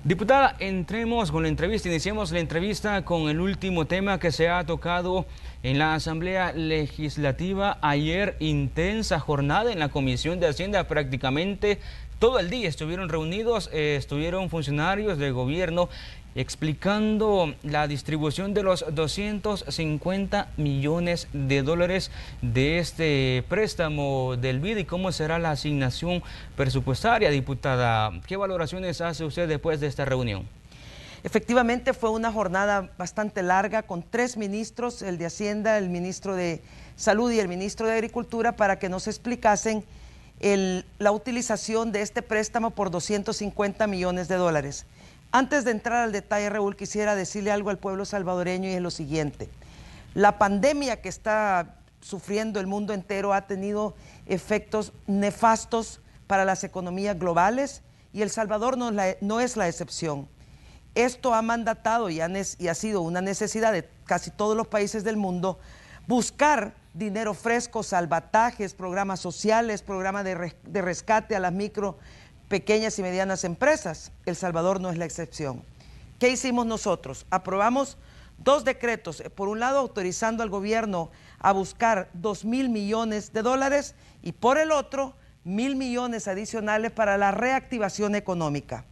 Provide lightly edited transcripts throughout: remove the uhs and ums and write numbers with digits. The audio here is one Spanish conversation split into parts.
Diputada, entremos con la entrevista, iniciemos la entrevista con el último tema que se ha tocado en la Asamblea Legislativa. Ayer, intensa jornada en la Comisión de Hacienda, prácticamente todo el día estuvieron reunidos, estuvieron funcionarios del gobierno explicando la distribución de los 250 millones de dólares de este préstamo del BID y cómo será la asignación presupuestaria. Diputada, ¿qué valoraciones hace usted después de esta reunión? Efectivamente fue una jornada bastante larga con 3 ministros, el de Hacienda, el ministro de Salud y el ministro de Agricultura, para que nos explicasen la utilización de este préstamo por 250 millones de dólares. Antes de entrar al detalle, Raúl, quisiera decirle algo al pueblo salvadoreño y es lo siguiente. La pandemia que está sufriendo el mundo entero ha tenido efectos nefastos para las economías globales y El Salvador no es la excepción. Esto ha mandatado y ha sido una necesidad de casi todos los países del mundo buscar dinero fresco, salvatajes, programas sociales, programas de rescate a las micro, pequeñas y medianas empresas. El Salvador no es la excepción. ¿Qué hicimos nosotros? Aprobamos 2 decretos, por un lado autorizando al gobierno a buscar 2.000 millones de dólares y por el otro 1.000 millones adicionales para la reactivación económica.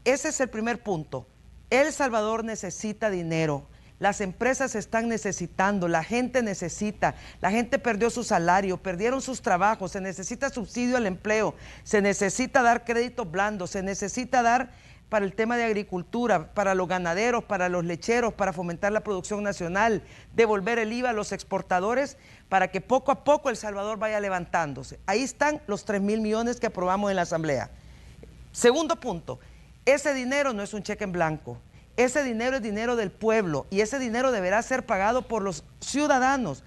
Ese es el primer punto. El Salvador necesita dinero. Las empresas están necesitando, la gente necesita, la gente perdió su salario, perdieron sus trabajos, se necesita subsidio al empleo, se necesita dar créditos blandos, se necesita dar para el tema de agricultura, para los ganaderos, para los lecheros, para fomentar la producción nacional, devolver el IVA a los exportadores para que poco a poco El Salvador vaya levantándose. Ahí están los 3.000 millones que aprobamos en la Asamblea. Segundo punto, ese dinero no es un cheque en blanco. Ese dinero es dinero del pueblo y ese dinero deberá ser pagado por los ciudadanos.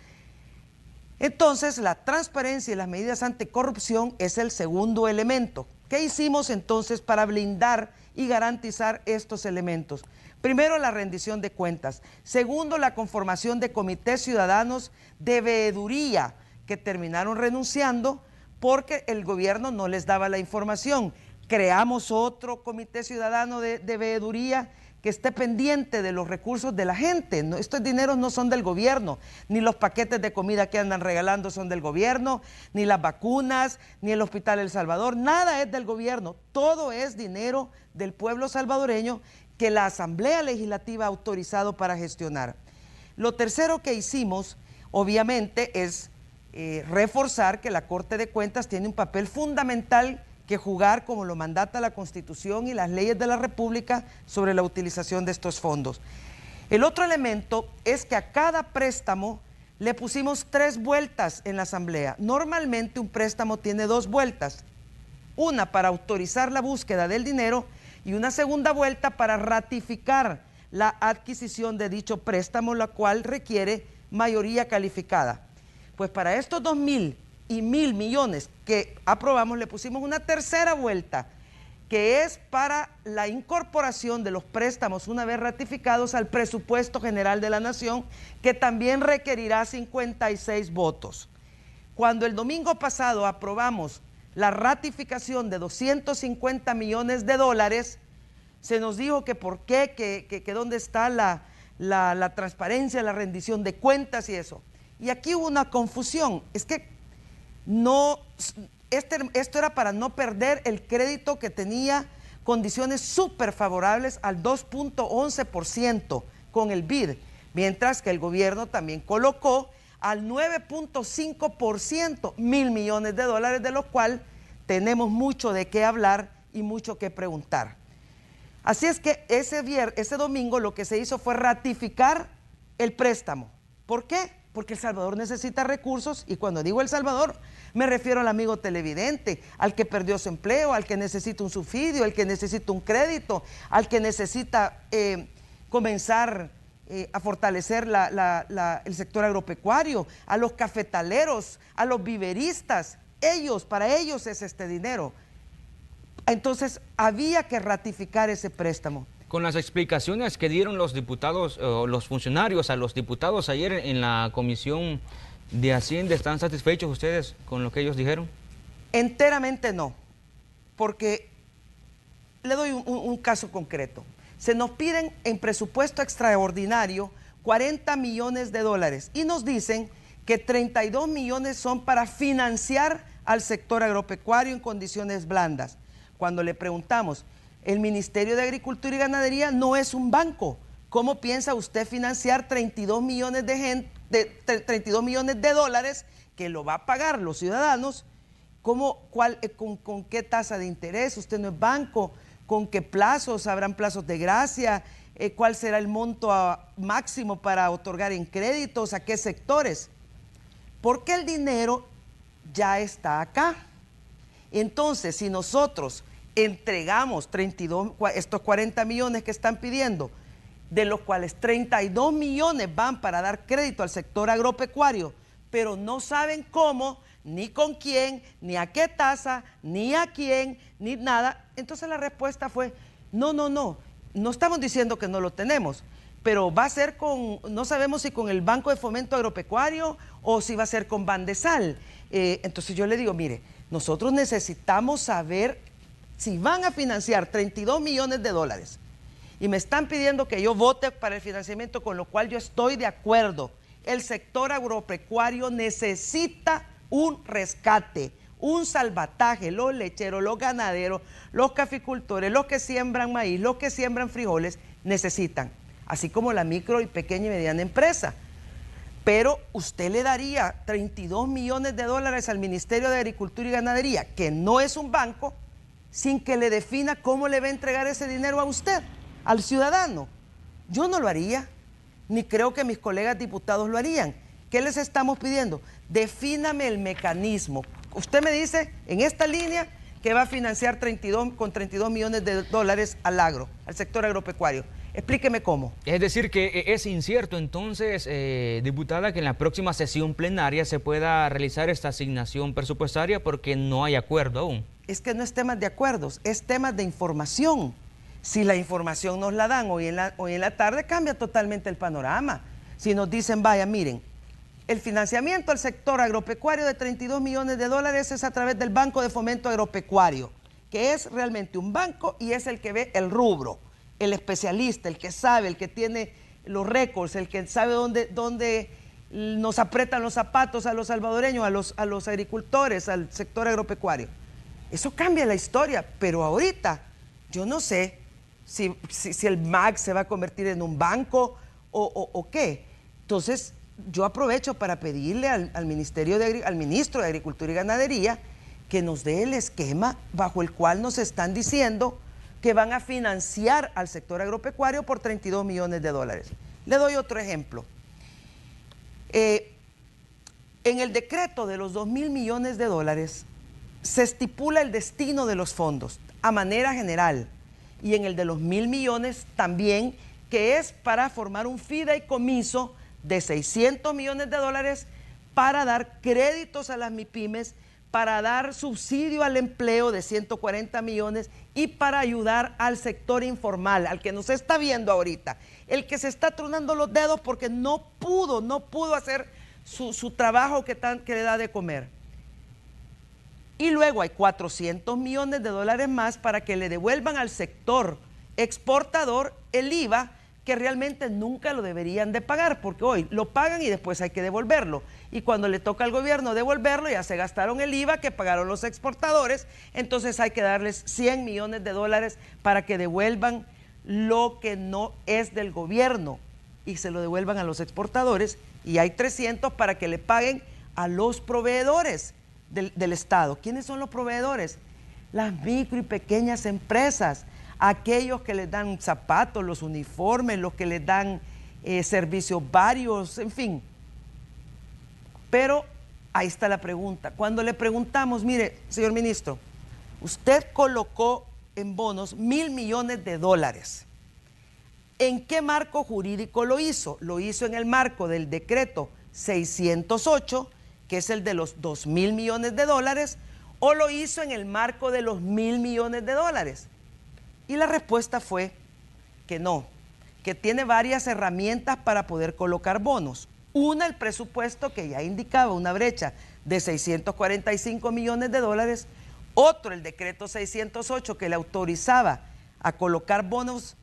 Entonces, la transparencia y las medidas anticorrupción es el segundo elemento. ¿Qué hicimos entonces para blindar y garantizar estos elementos? Primero, la rendición de cuentas. Segundo, la conformación de comités ciudadanos de veeduría que terminaron renunciando porque el gobierno no les daba la información. Creamos otro comité ciudadano de veeduría que esté pendiente de los recursos de la gente. Estos dineros no son del gobierno, ni los paquetes de comida que andan regalando son del gobierno, ni las vacunas, ni el Hospital El Salvador, nada es del gobierno, todo es dinero del pueblo salvadoreño que la Asamblea Legislativa ha autorizado para gestionar. Lo tercero que hicimos, obviamente, es reforzar que la Corte de Cuentas tiene un papel fundamental que jugar como lo mandata la Constitución y las leyes de la República sobre la utilización de estos fondos. El otro elemento es que a cada préstamo le pusimos 3 vueltas en la Asamblea. Normalmente un préstamo tiene 2 vueltas, una para autorizar la búsqueda del dinero y una segunda vuelta para ratificar la adquisición de dicho préstamo, la cual requiere mayoría calificada. Pues para estos 2.000 y 1.000 millones que aprobamos, le pusimos una tercera vuelta, que es para la incorporación de los préstamos una vez ratificados al presupuesto general de la Nación, que también requerirá 56 votos. Cuando el domingo pasado aprobamos la ratificación de 250 millones de dólares, se nos dijo que por qué, que dónde está la transparencia, la rendición de cuentas y eso. Y aquí hubo una confusión, es que esto era para no perder el crédito que tenía condiciones súper favorables al 2.11% con el BID, mientras que el gobierno también colocó al 9.5%, 1.000 millones de dólares, de lo cual tenemos mucho de qué hablar y mucho que preguntar. Así es que ese domingo lo que se hizo fue ratificar el préstamo. ¿Por qué? Porque El Salvador necesita recursos, y cuando digo El Salvador me refiero al amigo televidente, al que perdió su empleo, al que necesita un subsidio, al que necesita un crédito, al que necesita comenzar a fortalecer el sector agropecuario, a los cafetaleros, a los viveristas. Para ellos es este dinero. Entonces había que ratificar ese préstamo. Con las explicaciones que dieron los diputados, los funcionarios a los diputados ayer en la Comisión de Hacienda, ¿están satisfechos ustedes con lo que ellos dijeron? Enteramente no, porque le doy un caso concreto. Se nos piden en presupuesto extraordinario 40 millones de dólares y nos dicen que 32 millones son para financiar al sector agropecuario en condiciones blandas. Cuando le preguntamos, el Ministerio de Agricultura y Ganadería no es un banco. ¿Cómo piensa usted financiar 32 millones de dólares que lo va a pagar los ciudadanos? ¿Con qué tasa de interés? Usted no es banco. ¿Con qué plazos? ¿Habrán plazos de gracia? ¿Cuál será el monto máximo para otorgar en créditos? ¿A qué sectores? Porque el dinero ya está acá. Entonces, si nosotros entregamos estos 40 millones que están pidiendo, de los cuales 32 millones van para dar crédito al sector agropecuario, pero no saben cómo, ni con quién, ni a qué tasa, ni a quién, ni nada. Entonces la respuesta fue, no estamos diciendo que no lo tenemos, pero va a ser no sabemos si con el Banco de Fomento Agropecuario o si va a ser con Bandesal. Entonces yo le digo, mire, nosotros necesitamos saber si van a financiar 32 millones de dólares y me están pidiendo que yo vote para el financiamiento, con lo cual yo estoy de acuerdo. El sector agropecuario necesita un rescate, un salvataje. Los lecheros, los ganaderos, los caficultores, los que siembran maíz, los que siembran frijoles, necesitan, así como la micro y pequeña y mediana empresa. Pero usted le daría 32 millones de dólares al Ministerio de Agricultura y Ganadería, que no es un banco, sin que le defina cómo le va a entregar ese dinero a usted, al ciudadano. Yo no lo haría, ni creo que mis colegas diputados lo harían. ¿Qué les estamos pidiendo? Defíname el mecanismo. Usted me dice en esta línea que va a financiar con 32 millones de dólares al sector agropecuario. Explíqueme cómo. Es decir, que es incierto entonces, diputada, que en la próxima sesión plenaria se pueda realizar esta asignación presupuestaria porque no hay acuerdo aún. Es que no es temas de acuerdos, es temas de información. Si la información nos la dan hoy en la tarde, cambia totalmente el panorama. Si nos dicen, vaya, miren, el financiamiento al sector agropecuario de 32 millones de dólares es a través del Banco de Fomento Agropecuario, que es realmente un banco y es el que ve el rubro, el especialista, el que sabe, el que tiene los récords, el que sabe dónde nos apretan los zapatos a los salvadoreños, a los agricultores, al sector agropecuario. Eso cambia la historia, pero ahorita yo no sé si el MAG se va a convertir en un banco o qué. Entonces, yo aprovecho para pedirle al ministro de Agricultura y Ganadería que nos dé el esquema bajo el cual nos están diciendo que van a financiar al sector agropecuario por 32 millones de dólares. Le doy otro ejemplo. En el decreto de los 2.000 millones de dólares se estipula el destino de los fondos a manera general, y en el de los 1.000 millones también, que es para formar un fideicomiso de 600 millones de dólares para dar créditos a las MIPYMES, para dar subsidio al empleo de 140 millones y para ayudar al sector informal, al que nos está viendo ahorita, el que se está tronando los dedos porque no pudo hacer su trabajo que le da de comer. Y luego hay 400 millones de dólares más para que le devuelvan al sector exportador el IVA, que realmente nunca lo deberían de pagar, porque hoy lo pagan y después hay que devolverlo. Y cuando le toca al gobierno devolverlo, ya se gastaron el IVA que pagaron los exportadores, entonces hay que darles 100 millones de dólares para que devuelvan lo que no es del gobierno y se lo devuelvan a los exportadores, y hay 300 para que le paguen a los proveedores del Estado. ¿Quiénes son los proveedores? Las micro y pequeñas empresas, aquellos que les dan zapatos, los uniformes, los que les dan servicios varios, en fin. Pero ahí está la pregunta. Cuando le preguntamos, mire, señor ministro, usted colocó en bonos 1.000 millones de dólares. ¿En qué marco jurídico lo hizo? Lo hizo en el marco del decreto 608, que es el de los 2.000 millones de dólares, o lo hizo en el marco de los 1.000 millones de dólares. Y la respuesta fue que no, que tiene varias herramientas para poder colocar bonos. Una, el presupuesto, que ya indicaba una brecha de 645 millones de dólares. Otro, el decreto 608, que le autorizaba a colocar bonos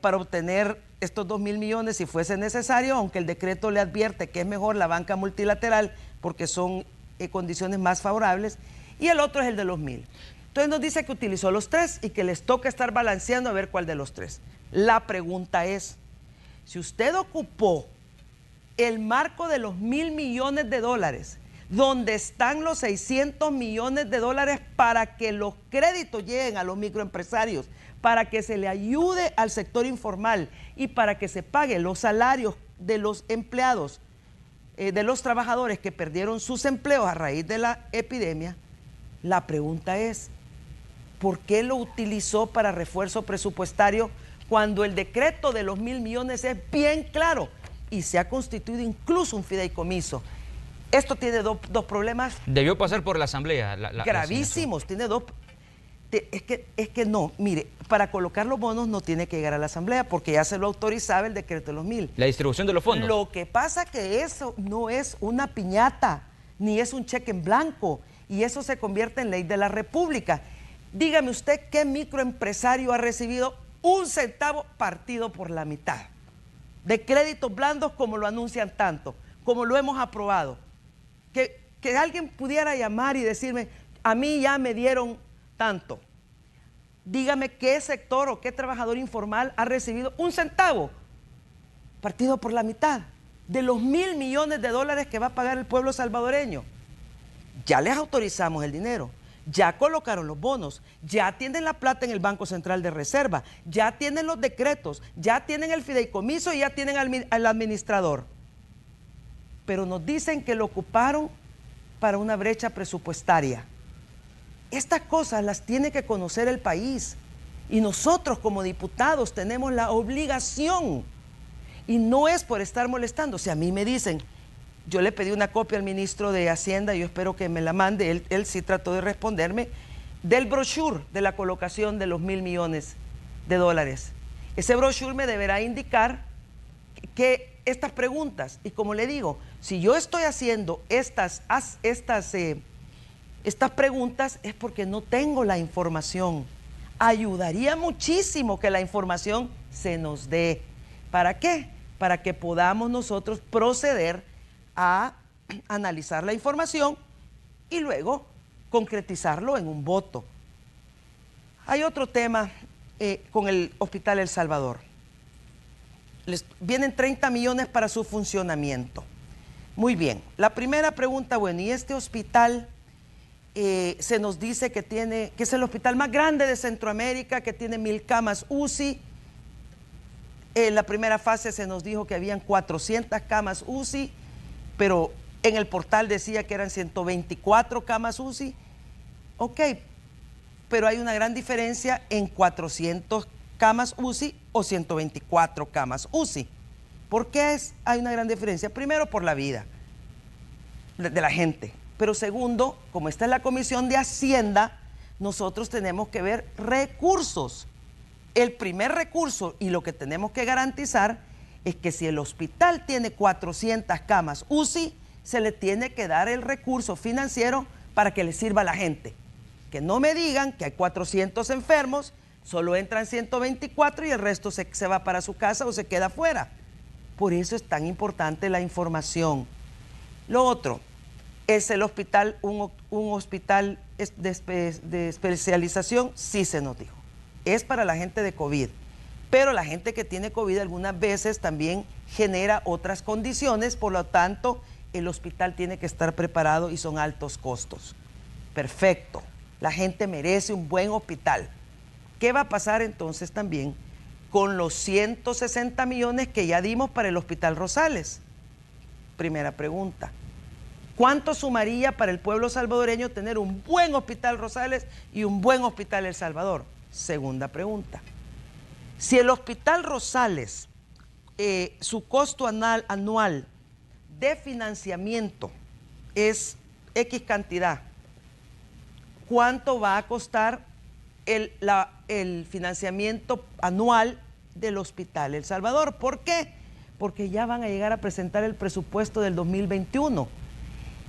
para obtener estos 2.000 millones si fuese necesario, aunque el decreto le advierte que es mejor la banca multilateral porque son condiciones más favorables, y el otro es el de los 1.000. Entonces nos dice que utilizó los tres y que les toca estar balanceando a ver cuál de los tres. La pregunta es, si usted ocupó el marco de los 1.000 millones de dólares, donde están los 600 millones de dólares para que los créditos lleguen a los microempresarios, para que se le ayude al sector informal y para que se paguen los salarios de los empleados, de los trabajadores que perdieron sus empleos a raíz de la epidemia, la pregunta es, ¿por qué lo utilizó para refuerzo presupuestario cuando el decreto de los 1.000 millones es bien claro y se ha constituido incluso un fideicomiso? Esto tiene dos problemas. Debió pasar por la Asamblea. Gravísimos, tiene dos. Es que no, mire, para colocar los bonos no tiene que llegar a la Asamblea porque ya se lo autorizaba el decreto de los 1.000. La distribución de los fondos. Lo que pasa que eso no es una piñata, ni es un cheque en blanco, y eso se convierte en ley de la República. Dígame usted qué microempresario ha recibido un centavo partido por la mitad de créditos blandos como lo anuncian tanto, como lo hemos aprobado. Que alguien pudiera llamar y decirme, a mí ya me dieron tanto. Dígame qué sector o qué trabajador informal ha recibido un centavo partido por la mitad de los 1.000 millones de dólares que va a pagar el pueblo salvadoreño. Ya les autorizamos el dinero, ya colocaron los bonos, ya tienen la plata en el Banco Central de Reserva, ya tienen los decretos, ya tienen el fideicomiso y ya tienen al administrador. Pero nos dicen que lo ocuparon para una brecha presupuestaria. Estas cosas las tiene que conocer el país y nosotros como diputados tenemos la obligación, y no es por estar molestando. Si a mí me dicen, yo le pedí una copia al ministro de Hacienda, yo espero que me la mande, él sí trató de responderme, del brochure de la colocación de los 1.000 millones de dólares. Ese brochure me deberá indicar que estas preguntas, y como le digo, si yo estoy haciendo estas preguntas es porque no tengo la información. Ayudaría muchísimo que la información se nos dé. ¿Para qué? Para que podamos nosotros proceder a analizar la información y luego concretizarlo en un voto. Hay otro tema con el Hospital El Salvador. Vienen 30 millones para su funcionamiento. Muy bien. La primera pregunta, bueno, ¿y este hospital se nos dice que es el hospital más grande de Centroamérica, que tiene 1.000 camas UCI? En la primera fase se nos dijo que habían 400 camas UCI, pero en el portal decía que eran 124 camas UCI. Ok, pero hay una gran diferencia en 400 camas UCI o 124 camas UCI. ¿Por qué hay una gran diferencia? Primero, por la vida de la gente. Pero segundo, como está en la Comisión de Hacienda, nosotros tenemos que ver recursos. El primer recurso y lo que tenemos que garantizar es que si el hospital tiene 400 camas UCI, se le tiene que dar el recurso financiero para que le sirva a la gente. Que no me digan que hay 400 enfermos, solo entran 124 y el resto se va para su casa o se queda afuera. Por eso es tan importante la información. Lo otro, ¿es el hospital un hospital de especialización? Sí se nos dijo. Es para la gente de COVID, pero la gente que tiene COVID algunas veces también genera otras condiciones, por lo tanto, el hospital tiene que estar preparado y son altos costos. Perfecto, la gente merece un buen hospital. ¿Qué va a pasar entonces también con los 160 millones que ya dimos para el Hospital Rosales? Primera pregunta. ¿Cuánto sumaría para el pueblo salvadoreño tener un buen Hospital Rosales y un buen Hospital El Salvador? Segunda pregunta. Si el Hospital Rosales, su costo anual de financiamiento es X cantidad, ¿cuánto va a costar el financiamiento anual del Hospital El Salvador? ¿Por qué? Porque ya van a llegar a presentar el presupuesto del 2021.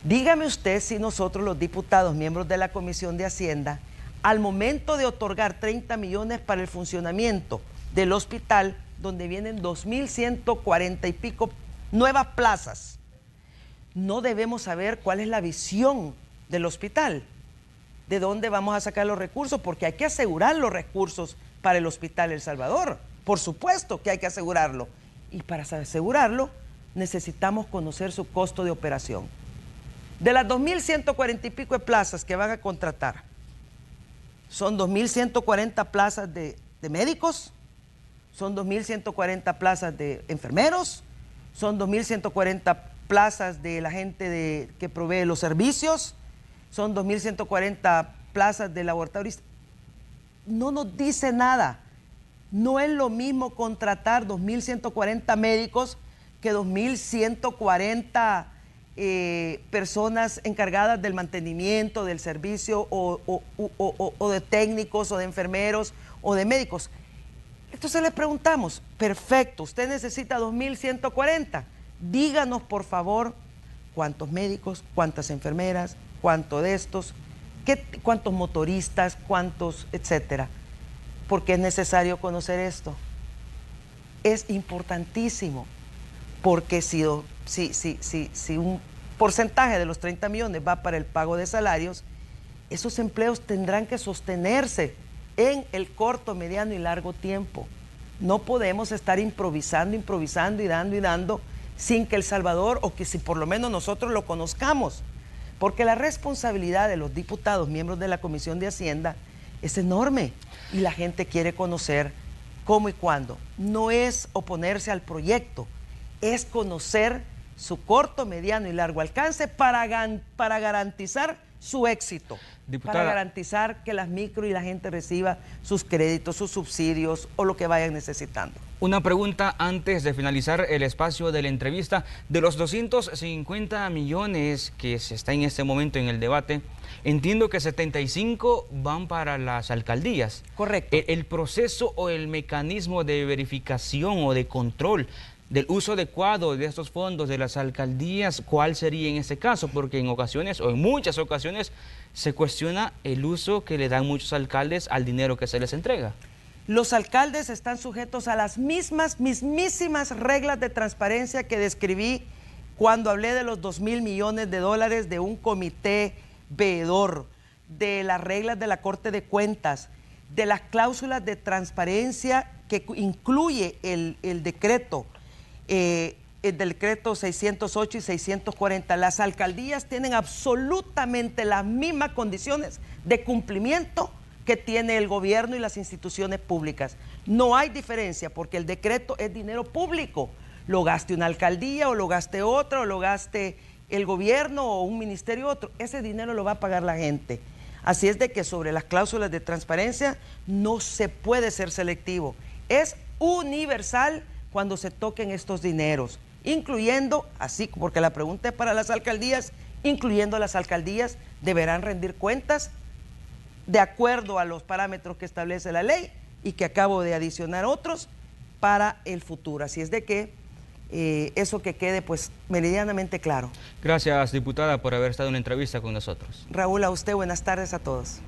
Dígame usted si nosotros, los diputados, miembros de la Comisión de Hacienda, al momento de otorgar 30 millones para el funcionamiento del hospital, donde vienen 2.140 y pico nuevas plazas, no debemos saber cuál es la visión del hospital, de dónde vamos a sacar los recursos, porque hay que asegurar los recursos para el Hospital El Salvador. Por supuesto que hay que asegurarlo. Y para asegurarlo necesitamos conocer su costo de operación. De las 2.140 y pico de plazas que van a contratar, son 2.140 plazas de médicos, son 2.140 plazas de enfermeros, son 2.140 plazas de la gente que provee los servicios, son 2.140 plazas de laboratoristas. No nos dice nada. No es lo mismo contratar 2.140 médicos que 2.140 personas encargadas del mantenimiento, del servicio, o de técnicos, o de enfermeros, o de médicos. Entonces le preguntamos, perfecto, usted necesita 2.140. Díganos, por favor, cuántos médicos, cuántas enfermeras, cuánto de estos, cuántos motoristas, cuántos, etcétera. Porque es necesario conocer esto. Es importantísimo, porque si un porcentaje de los 30 millones va para el pago de salarios, esos empleos tendrán que sostenerse en el corto, mediano y largo tiempo. No podemos estar improvisando y dando sin que El Salvador, o que si por lo menos nosotros lo conozcamos, porque la responsabilidad de los diputados, miembros de la Comisión de Hacienda, es enorme y la gente quiere conocer cómo y cuándo. No es oponerse al proyecto, es conocer su corto, mediano y largo alcance para garantizar su éxito, diputada, para garantizar que las micro y la gente reciba sus créditos, sus subsidios o lo que vayan necesitando. Una pregunta antes de finalizar el espacio de la entrevista. De los 250 millones que se está en este momento en el debate, entiendo que 75 van para las alcaldías. Correcto. El proceso o el mecanismo de verificación o de control del uso adecuado de estos fondos de las alcaldías, ¿cuál sería en este caso? Porque en ocasiones, o en muchas ocasiones, se cuestiona el uso que le dan muchos alcaldes al dinero que se les entrega. Los alcaldes están sujetos a las mismísimas reglas de transparencia que describí cuando hablé de los 2.000 millones de dólares de un comité veedor, de las reglas de la Corte de Cuentas, de las cláusulas de transparencia que incluye el decreto 608 y 640. Las alcaldías tienen absolutamente las mismas condiciones de cumplimiento que tiene el gobierno y las instituciones públicas. No hay diferencia, porque el decreto es dinero público. Lo gaste una alcaldía, o lo gaste otra, o lo gaste el gobierno o un ministerio otro. Ese dinero lo va a pagar la gente. Así es de que sobre las cláusulas de transparencia no se puede ser selectivo. Es universal cuando se toquen estos dineros, incluyendo, así porque la pregunta es para las alcaldías, incluyendo las alcaldías deberán rendir cuentas de acuerdo a los parámetros que establece la ley y que acabo de adicionar otros para el futuro. Así es de que eso que quede pues meridianamente claro. Gracias, diputada, por haber estado en la entrevista con nosotros. Raúl, a usted, buenas tardes a todos.